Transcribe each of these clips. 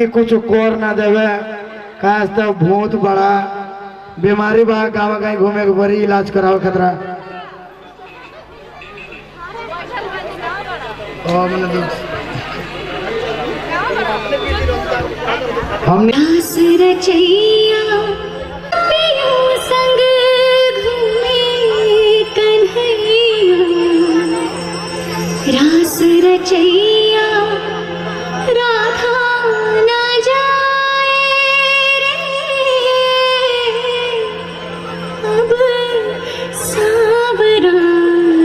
कुछ कोर ना देवे खास तो भूत बड़ा बीमारी बा गाँव कहीं घूमे के बड़ी इलाज कराओ खतरा हमने संग घूमे कन्हैया रास रचैया राधा न जाए रे अब सावरा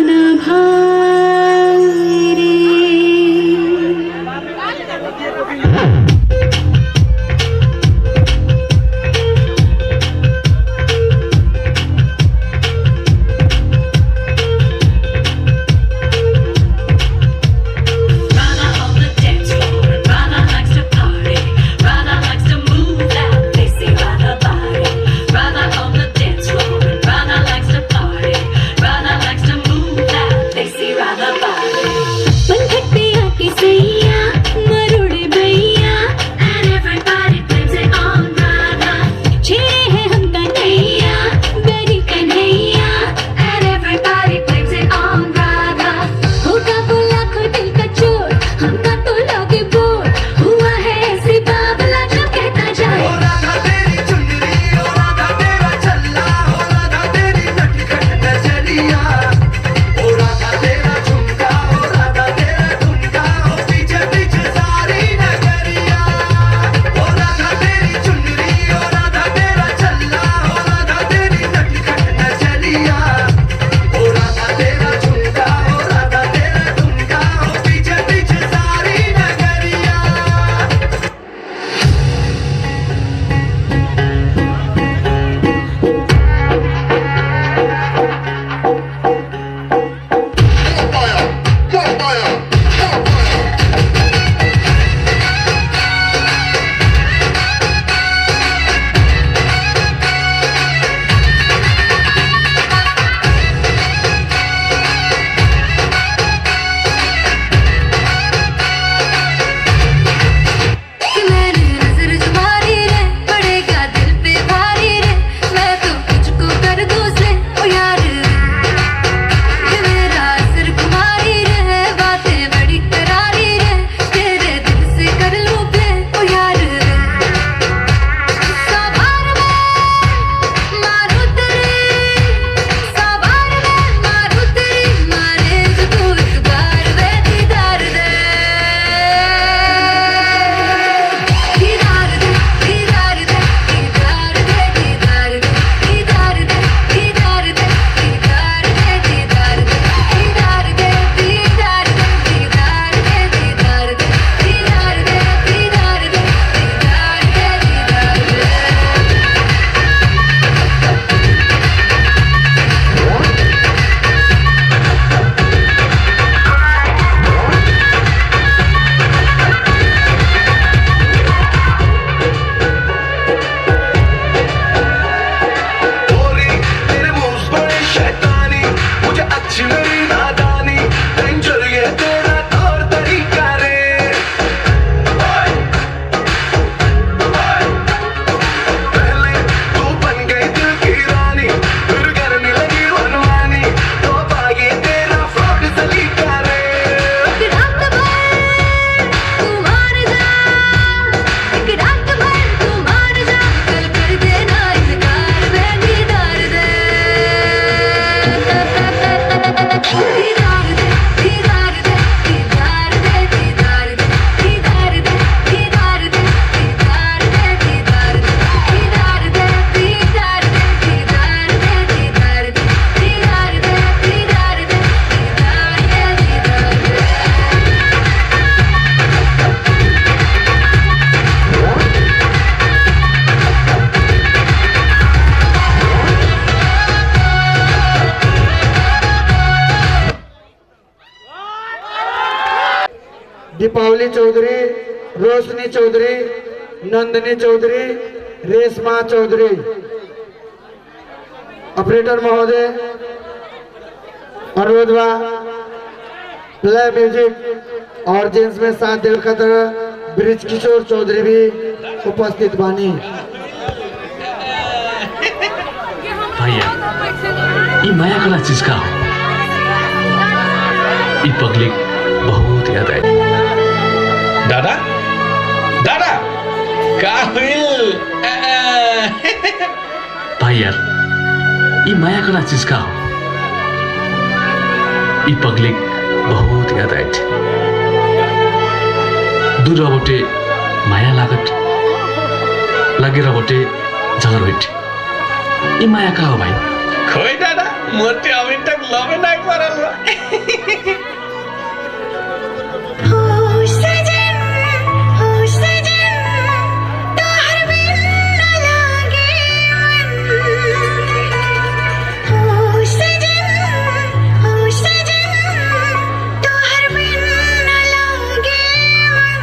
न भाए रे। दीपावली चौधरी, रोशनी चौधरी, नंदिनी चौधरी, रेशमा चौधरी। ऑपरेटर महोदय अनुरोध प्ले म्यूजिक और जेंट्स में साथ दिल खतर ब्रिज किशोर चौधरी भी उपस्थित बानी। भैया ये माया कला चीज का हो, ये पब्लिक बहुत याद आए। दादा दादा का हुइल भाई यार ये माया कला चीज का हो, ये पब्लिक बहुत याद आए। दूर बोटे माया लागत लगे बोटे झगड़ बैठे, ये माया का हो भाई? खोई दादा मोटे अभी तक लवे नहीं करल बा। हो सजन तोहर बिन न लागे मन। हो सजन तोहर बिन न लागे मन।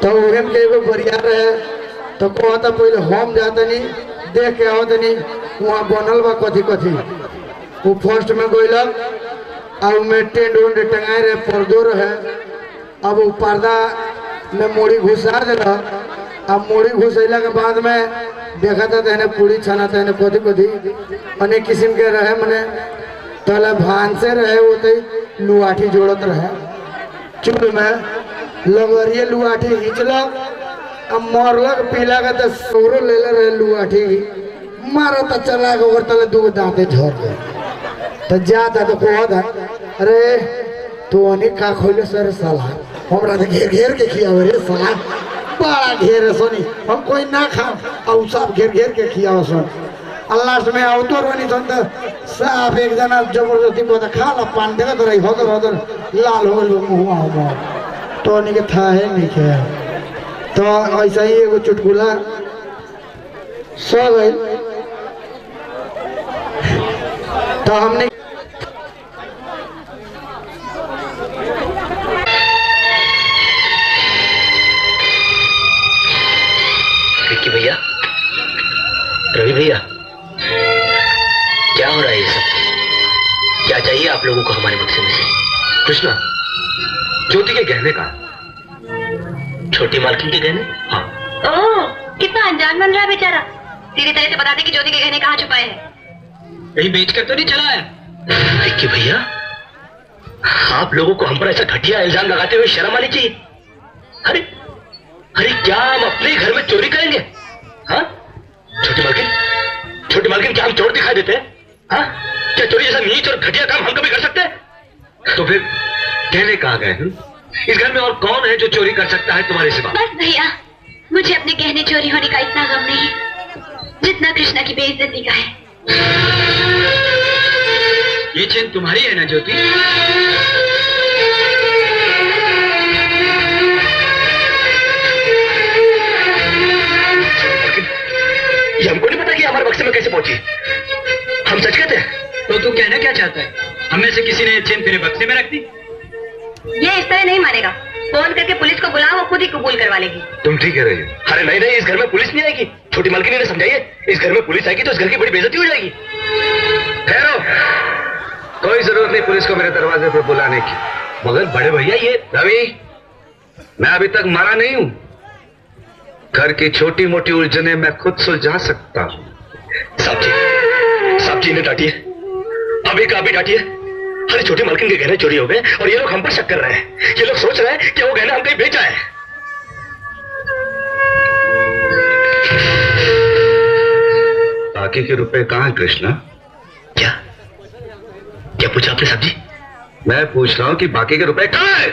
तो ओहम के एगो बरिया रहे तो कहता पहले हम जाते नहीं देख के आवत नहीं वहाँ बनल बा कथी कथी वो फर्स्ट में गइलक अब में टेंट उंट टंगाए रहे पर्दो रहे अब वो पर्दा में मूड़ी घुसा दिलक अब मूड़ी घुसैला के बाद में देखा था तेने पूरी छाना तेने कथी कथी अनेक किस्म के रहे मने तले भान से रहे वो तो लुआठी जोड़त रहे चूल में लगरिए लुआठी खींचलक अब मरलक पीला का तो सोरो ले रहे लुआठी मारा तो चला के ओकर तले दो दांते झड़ गए तो जाता तो कहता अरे तू अनेक का खोले सर साला हमरा तो घेर घेर के खियावे रे साला बड़ा घेर है सोनी हम कोई ना खाओ और सब घेर घेर के खियाओ सोन अल्लाह में आवतो रहनी सन तो साफ एक जना जबरदस्ती को खा ला पान देगा तो रही होदर लाल हो लो मुंह हो तो नहीं के था है नहीं के तो ऐसा ही एगो चुटकुला सो गई तो हमने विक्की भैया, रवि भैया, क्या हो रहा है ये सब? क्या चाहिए आप लोगों को हमारे बक्से में से? कृष्णा, ज्योति के गहने का। छोटी मालकिन के गहने? हाँ। ओह, कितना अनजान बन रहा है बेचारा। सीधी तरह से बता दे कि ज्योति के गहने कहाँ छुपाए हैं। कहीं बेच कर तो नहीं चला है? विक्की भैया, आप लोगों को हम पर ऐसा घटिया इल्जाम लगाते हुए शर्म आनी चाहिए। अरे अरे क्या हम अपने घर में चोरी करेंगे? हाँ? छोटी मालकिन क्या हम चोर दिखाई देते हैं? हाँ? क्या चोरी जैसा नीच और घटिया काम हम कभी कर सकते हैं? तो फिर गहने कहाँ गए? इस घर में और कौन है जो चोरी कर सकता है तुम्हारे सिवा? बस भैया, मुझे अपने गहने चोरी होने का इतना गम नहीं है जितना कृष्णा की बेइज्जती का है। ये चेन तुम्हारी है ना ज्योति? ये हमको नहीं पता कि हमारे बक्से में कैसे पहुंची। हम सच कहते हैं। तो तू कहना क्या चाहता है? हमें से किसी ने ये चेन तेरे बक्से में रख दी? ये इस तरह नहीं मानेगा। फोन करके पुलिस को बुलाओ, वो खुद ही कबूल करवा लेगी। तुम ठीक कह रही हो। अरे नहीं, इस घर में पुलिस नहीं आएगी। छोटी मालकिन ने समझाइए, इस घर में पुलिस आएगी तो इस घर की बड़ी बेइज्जती हो जाएगी। ठहरो, कोई जरूरत नहीं पुलिस को मेरे दरवाजे पे बुलाने की। मगर बड़े भैया ये रवि, मैं अभी तक मारा नहीं हूं। घर की छोटी मोटी उलझने मैं खुद सुलझा सकता हूं। साहब जी ने डांटिए, अभी का अभी डांटिए। अरे छोटी मालकिन के गहने चोरी हो गए और ये लोग हम पर शक कर रहे हैं। ये लोग सोच रहे हैं कि वो गहने हम कहीं बेचा है। बाकी के रुपए कहाँ हैं कृष्णा? क्या पूछा आपने साहब जी? मैं पूछ रहा हूं कि बाकी के रुपए कहाँ हैं?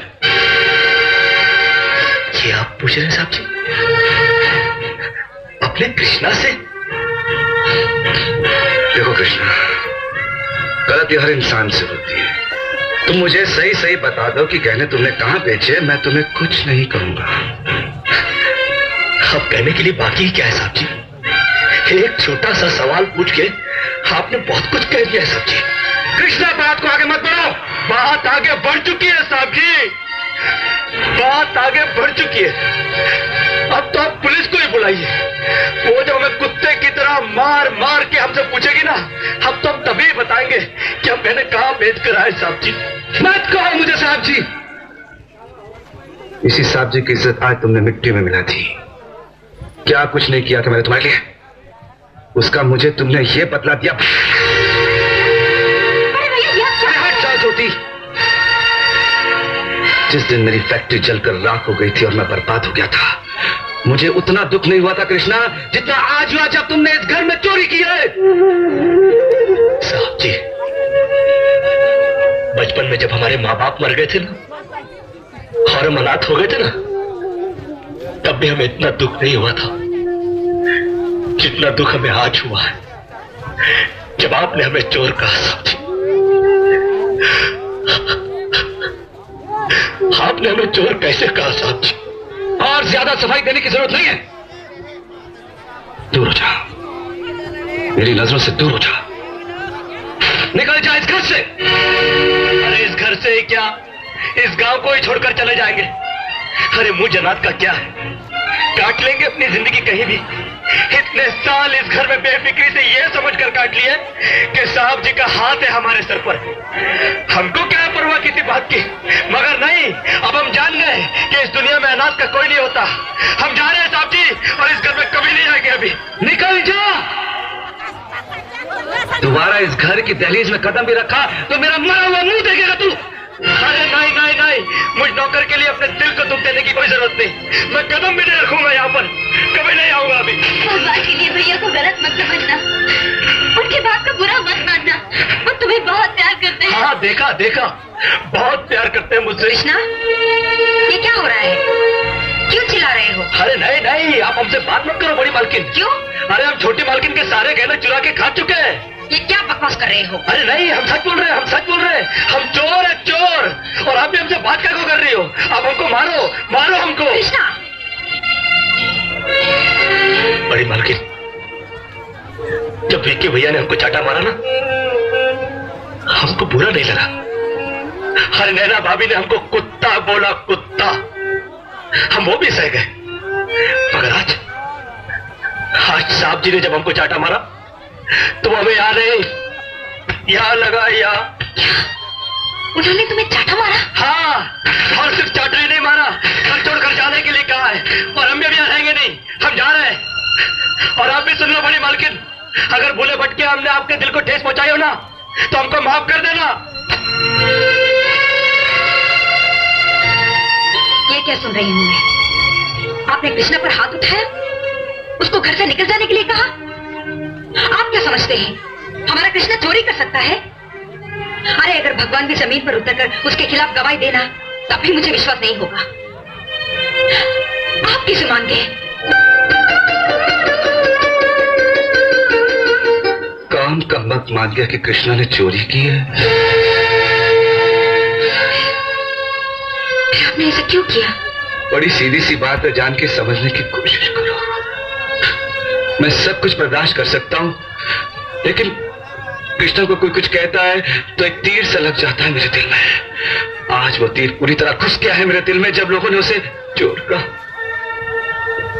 ये आप पूछ रहे हैं साहब जी अपने कृष्णा से? देखो कृष्णा, गलती हर इंसान से होती है। तुम मुझे सही सही बता दो कि गहने तुमने कहां बेचे, मैं तुम्हें कुछ नहीं कहूंगा। अब कहने के लिए बाकी क्या है साहब जी? एक छोटा सा सवाल पूछ के आपने बहुत कुछ कह दिया है साहब जी। कृष्णा, बात को आगे मत बढ़ाओ। बात आगे बढ़ चुकी है साहब जी, बात आगे बढ़ चुकी है। अब तो आप पुलिस को ही बुलाइए। वो जो हमें कुत्ते की तरह मार मार के हमसे पूछेगी ना, हम तो हम तभी बताएंगे कि हम मैंने कहां बेच कर आए। साहब जी मत कहो मुझे साहब जी। इसी साहब जी की इज्जत आज तुमने मिट्टी में मिला दी। क्या कुछ नहीं किया था मैंने तुम्हारे लिए, उसका मुझे तुमने ये बदला दिया। ज्योति, जिस दिन मेरी फैक्ट्री जलकर राख हो गई थी और मैं बर्बाद हो गया था, मुझे उतना दुख नहीं हुआ था कृष्णा जितना आज हुआ जब तुमने इस घर में चोरी की है। साहब जी, बचपन में जब हमारे माँ बाप मर गए थे ना और हम अनाथ हो गए थे ना, तब भी हमें इतना दुख नहीं हुआ था जितना दुख हमें आज हुआ है जब आपने हमें चोर कहा। साहब जी, आपने हमें चोर कैसे कहा साहब जी? और ज्यादा सफाई देने की जरूरत नहीं है। दूर हो जा, मेरी नजरों से दूर हो जा। निकल जा इस घर से। अरे इस घर से ही क्या, इस गांव को ही छोड़कर चले जाएंगे। अरे मुंह जन्नत का क्या है, काट लेंगे अपनी जिंदगी कहीं भी। इतने साल इस घर में बेफिक्री से ये समझ कर काट लिए कि साहब जी का हाथ है हमारे सर पर। हमको क्या परवाह किसी बात की, मगर नहीं, अब हम जान गए कि इस दुनिया में अनाथ का कोई नहीं होता। हम जा रहे हैं साहब जी, और इस घर में कभी नहीं आएंगे। अभी निकल जा। दोबारा इस घर की दहलीज में कदम भी रखा तो मेरा मरा हुआ मुंह देखेगा तू। अरे नहीं नहीं नहीं, मुझ नौकर के लिए अपने दिल को दुख देने की कोई जरूरत नहीं। मैं कदम भी नहीं रखूंगा यहाँ पर, कभी नहीं आऊंगा अभी। भगवान के लिए भैया को गलत मत समझना, उनकी बात का बुरा मत मानना, वो तुम्हें बहुत प्यार करते हैं। हाँ देखा देखा, बहुत प्यार करते हैं मुझसे। कृष्णा, ये क्या हो रहा है? क्यों चिल्ला रहे हो? अरे नहीं नहीं, आप हमसे बात मत करो बड़ी मालकिन। क्यों? अरे हम छोटी मालकिन के सारे गहने चुरा के खा चुके हैं। ये क्या बकवास कर रहे हो? अरे नहीं, हम सच बोल रहे हैं, हम सच बोल रहे हैं। हम चोर है चोर, और आप भी हमसे बात क्या कर रही हो? आप हमको मारो, मारो हमको। कृष्णा, बड़ी मालकिन, जब विक्की भैया ने हमको चाटा मारा ना, हमको बुरा नहीं लगा। अरे नैना भाभी ने हमको कुत्ता बोला, कुत्ता, हम वो भी सह गए। मगर आज साहब जी ने जब हमको चाटा मारा तो हमें याद है, यहाँ लगा यहाँ। उन्होंने तुम्हें चाटा मारा? हाँ, और सिर्फ चाटा ही नहीं मारा, घर छोड़कर जाने के लिए कहा है, और हम भी यहाँ रहेंगे नहीं, हम जा रहे हैं। और आप भी सुन लो बड़ी मालकिन, अगर भूले भटके हमने आपके दिल को ठेस पहुंचाई हो ना, तो हमको माफ कर देना। ये क्या सुन रही हूं मैं? आपने कृष्णा पर हाथ उठाया, उसको घर से निकल जाने के लिए कहा? आप क्या समझते हैं हमारा कृष्णा चोरी कर सकता है? अरे अगर भगवान भी जमीन पर उतरकर उसके खिलाफ गवाही देना, तब भी मुझे विश्वास नहीं होगा। आप किसे मान गए? काम का मत मान गया कि कृष्णा ने चोरी की है। फिर आपने ऐसा क्यों किया? बड़ी सीधी सी बात है, जान के समझने की कोशिश करो। मैं सब कुछ बर्दाश्त कर सकता हूं, लेकिन कृष्णा को कोई कुछ कहता है तो एक तीर सा लग जाता है मेरे दिल में। आज वो तीर पूरी तरह घुस गया है मेरे दिल में, जब लोगों ने उसे चोट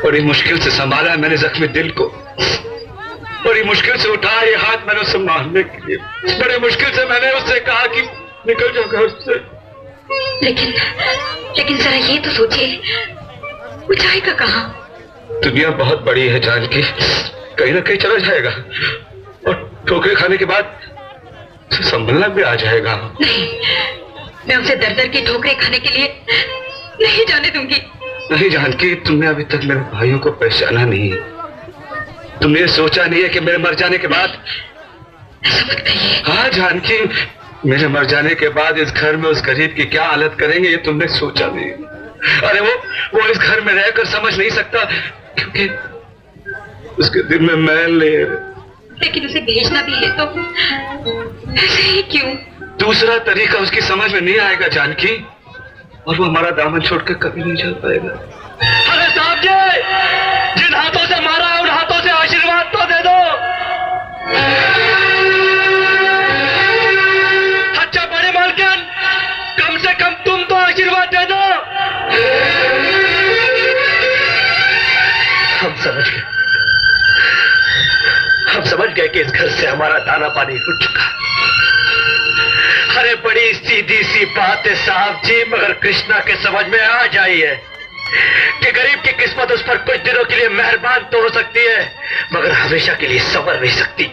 बड़ी मुश्किल से संभाला है मैंने जख्मी दिल को। बड़ी मुश्किल से उठाया ये हाथ मैंने उसे मारने के लिए। बड़ी मुश्किल से मैंने उससे कहा कि निकल जाओ घर से। लेकिन जरा ये तो सोचिए, वो जाएगा कहाँ? दुनिया बहुत बड़ी है जानकी, कहीं ना कहीं चला जाएगा, और ठोकरे खाने के बाद संभलना भी आ जाएगा। नहीं, मैं उसे दर दर की ठोकरें खाने के लिए नहीं जाने दूंगी। नहीं जानकी, तुमने अभी तक मेरे भाइयों को पहचाना नहीं। तुमने ये सोचा नहीं है कि मेरे मर जाने के बाद। ऐसा मत कहिए। हाँ जानकी, मेरे मर जाने के बाद इस घर में उस गरीब की क्या हालत करेंगे ये तुमने सोचा नहीं। अरे वो इस घर में रहकर समझ नहीं सकता, क्योंकि उसके दिल में मैल नहीं है। लेकिन उसे भेजना भी है तो ऐसे ही क्यों? दूसरा तरीका उसकी समझ में नहीं आएगा जानकी, और वो हमारा दामन छोड़कर कभी नहीं चल पाएगा। अरे साहब जी, जिन हाथों से मारा उन हाथों से आशीर्वाद तो दे दो। अच्छा बड़े मालकिन, कम से कम तुम तो आशीर्वाद दे दो। हम समझ गए कि इस घर से हमारा दाना पानी उठ चुका। अरे बड़ी सीधी सी बात है साहब जी, मगर कृष्णा के समझ में आ जाई है कि गरीब की किस्मत उस पर कुछ दिनों के लिए मेहरबान तो हो सकती है, मगर हमेशा के लिए संवर नहीं सकती।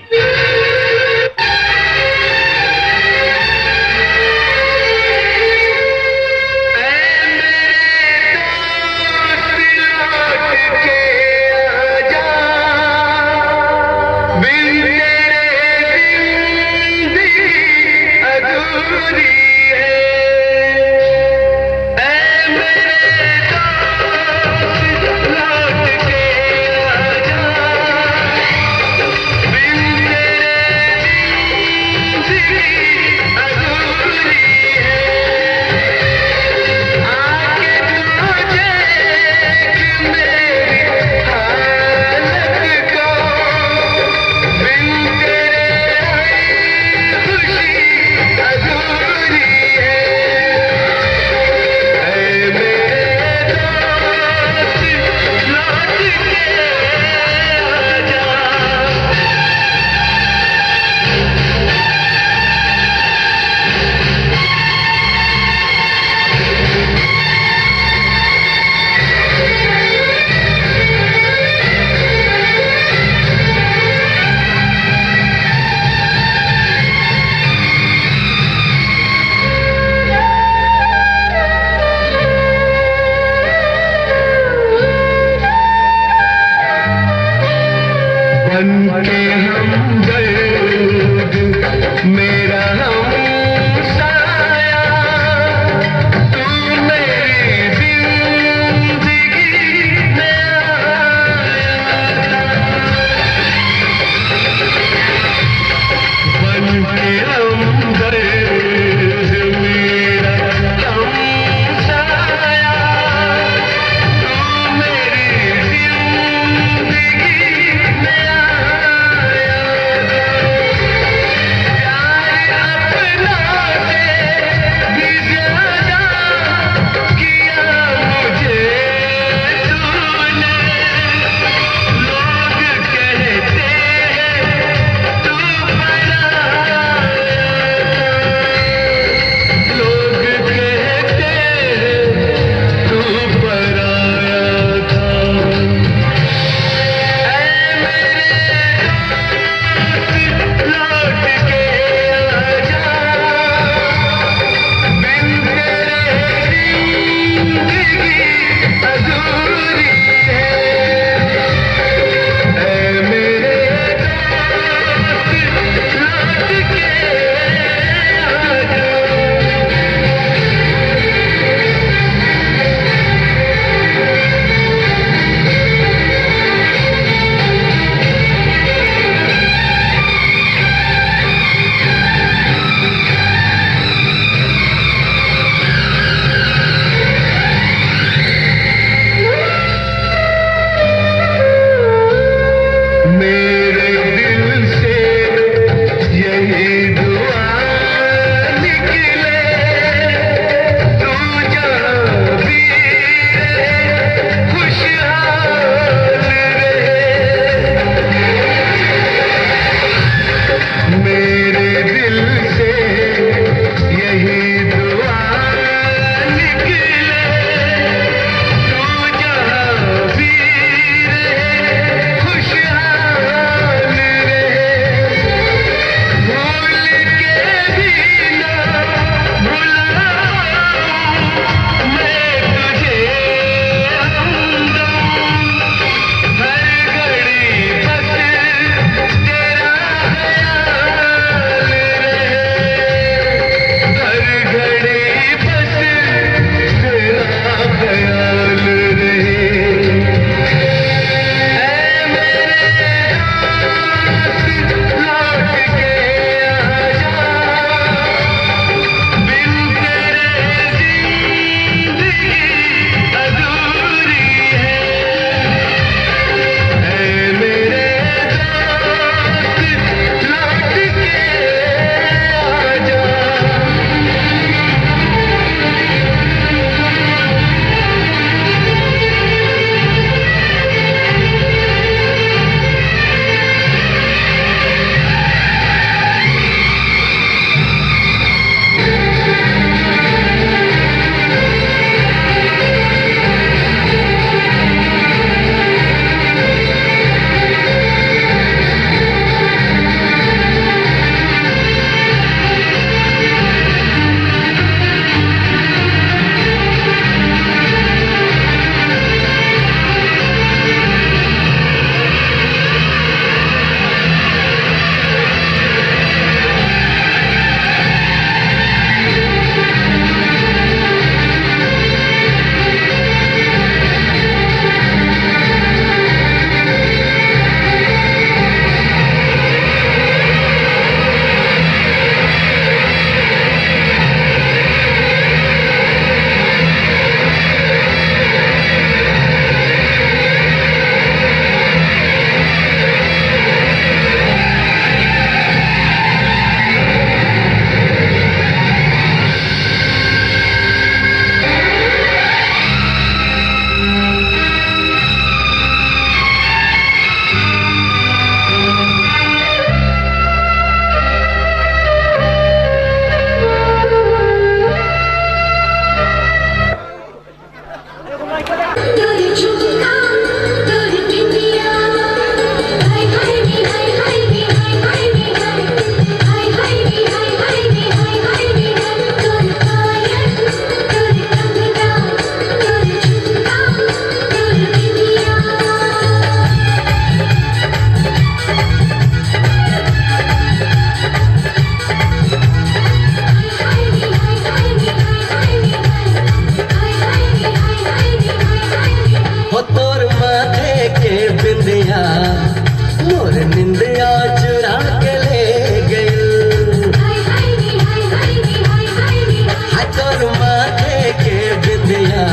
के बिंदिया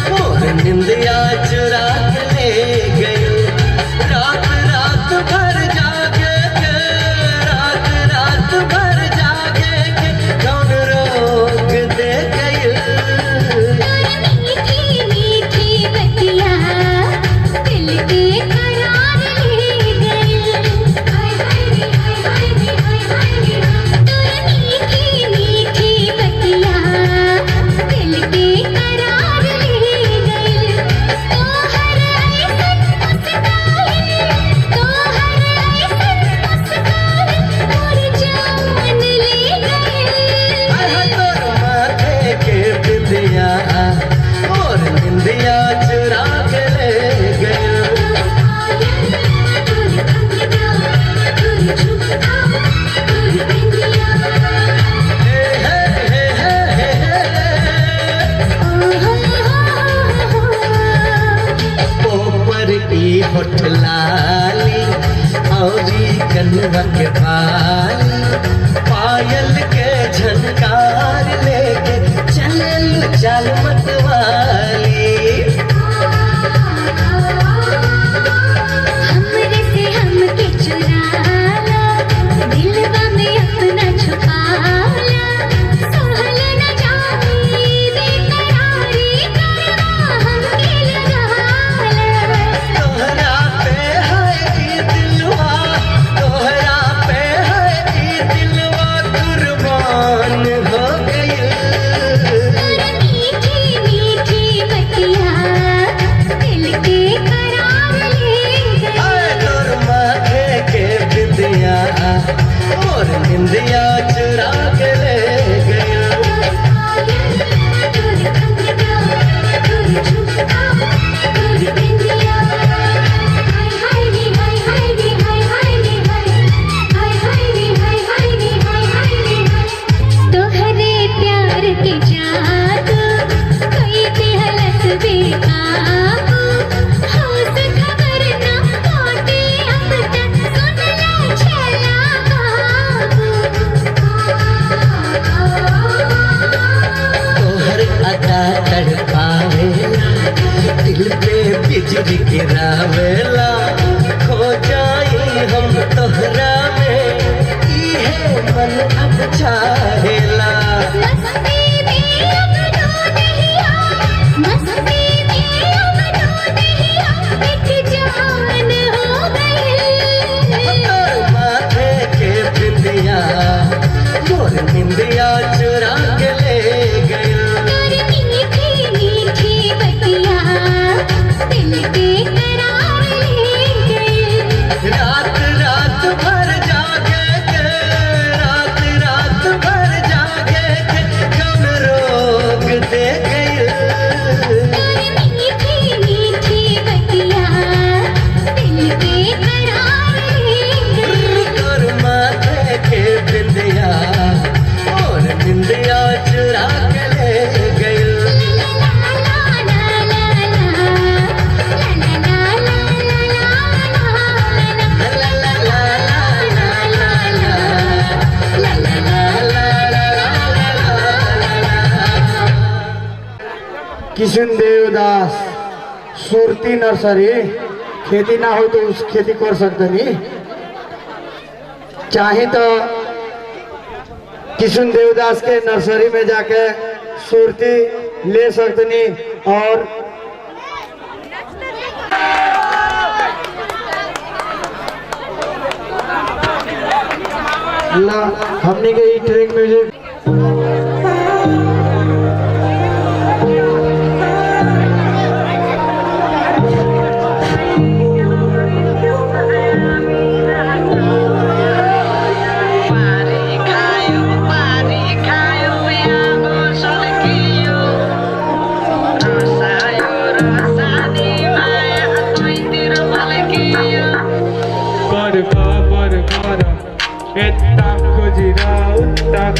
मोर निंदिया चुरा के ले गई। रात रात भर जागे के, रात रात भर जागे के कौन रोक दे गई। मीठी मीठी बतिया दिल के करार ले गई। हाय हाय रे हाय हाय रे हाय हाय रे तोर मीठी मीठी बतिया दिल के करार ले गई। तोहर ऐसन मुस्कान, तोहर ऐसन मुस्कान मोर जान ले गई। तोर माथे के बिंदिया और निंदिया चुरा के ले गई। ऊपर की होठलाली औरी कनवा के बाली, पायल के झनकार लेके चल चल मतवाली। हमरे से हमके चुराला, दिलवा में अपना छुपाला। सहल न जाई बेकरारी करवा हमके लगाला। तोहरा पे है ई दिलवा, तोहरा पे है ई दिलवा कुर्बान हो गई। मीठी मीठी बतिया दिल के करार ले गई। तोर माथे के बिंदिया और निंदिया चुरा के ले गई। तोहरे प्यार के जादू कोई दिहलस बेकाबू। होश खबर ना पाते अब तक सुन ला छला बाबू। तोहर अदा तड़पावेला, दिल पे बिजली गिरावेला। खो जाई हम तोहरा में, इहे मन अब चाहेला। मस्ती में अब डो दहिया, मस्ती में अब डो दहिया, एक जान हो गई। तोर माथे के बिंदिया मोर निंदिया चुरा के ले गई। तोर मीठी मीठी बतिया दिल के करार ले गई। रात रात भर जागे के, रात रात भर जागे के कौन रोक दे गई। तोर मीठी मीठी बतिया दिल के करार ले गई। तोर माथे के बिंदिया और निंदिया चुरा के ले गई। किशन देवदास सुरती नर्सरी। खेती ना हो तो उस खेती कर सकते नहीं, चाहे तो किशन देवदास के नर्सरी में जाके सुरती ले सकते नहीं। और हमने के ट्रैक म्यूजिक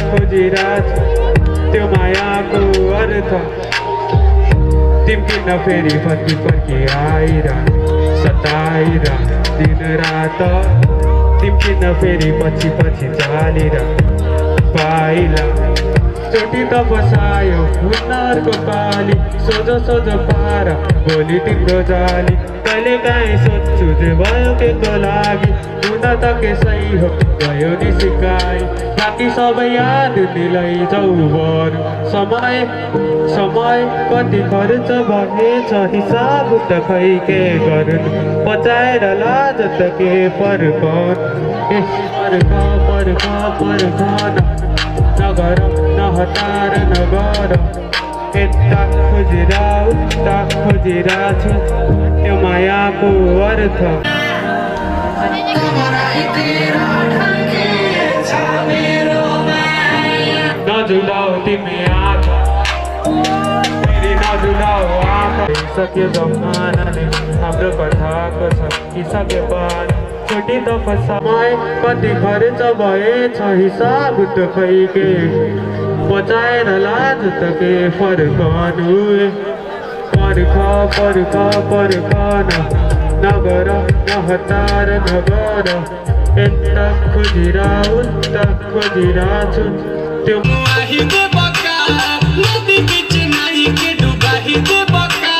खोजिरा त्यो मायाको अर्थ तिमी नफेरी फर्की फर्की आइर सताइर दिन रात तिमी नफेरी पछि पछि चालेर पाइला चोटी त बसायो हुनरको पाली सोझो सोझो पारा भोलि तिम्रो जाली कहिले काहीँ सोध्छु जे भयो केको लागि हुन त के सही हो गयो नि सिकाइ बाँकी सबै याद दिलाइजाउ बरु समय समय कति खर्च भएछ हिसाब त खै के गर्नु बचाएर लाज त के फर्कन नगर नहतार नगर यता खोजिरा उता खोजिरा छु त्यो मायाको अर्थ नजुलाऊ तिमी आँखा फेरि नजुलाऊ आँखा सक्यो जमानाले हाम्रो कथाको सकिसके पानी छोटी दफा समय कति खर्च भएछ हिसाब त खै के बचाएर लाज त के फर्कनु पर्खन नगर नहतार नगर यता खोजिरा उता खोजिरा छु त्यो नदी बीच नहीं के डुबाही दे बका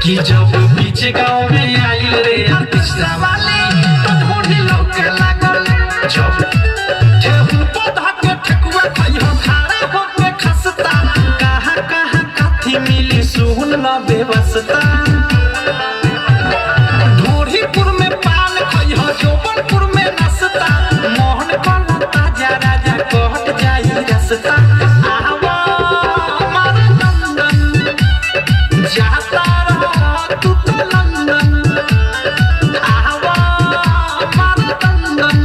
कि जब बीच गाँव में आइल रे पिछला वाले तो ढूंढी लोग लागल जब ठेहुन पौधा के ठेकुआ खाई हो खारा हो के खसता कहाँ कहाँ काथी मिली सुन ल बेबसता ढोरीपुर में पान खाई हो जोबनपुर में नसता मोहन कला ताजा राजा कहत जाई रसता आवा हमारा नंदन जाता तू तो लंदन आवा हमारा लंदन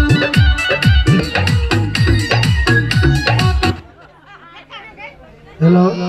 हेलो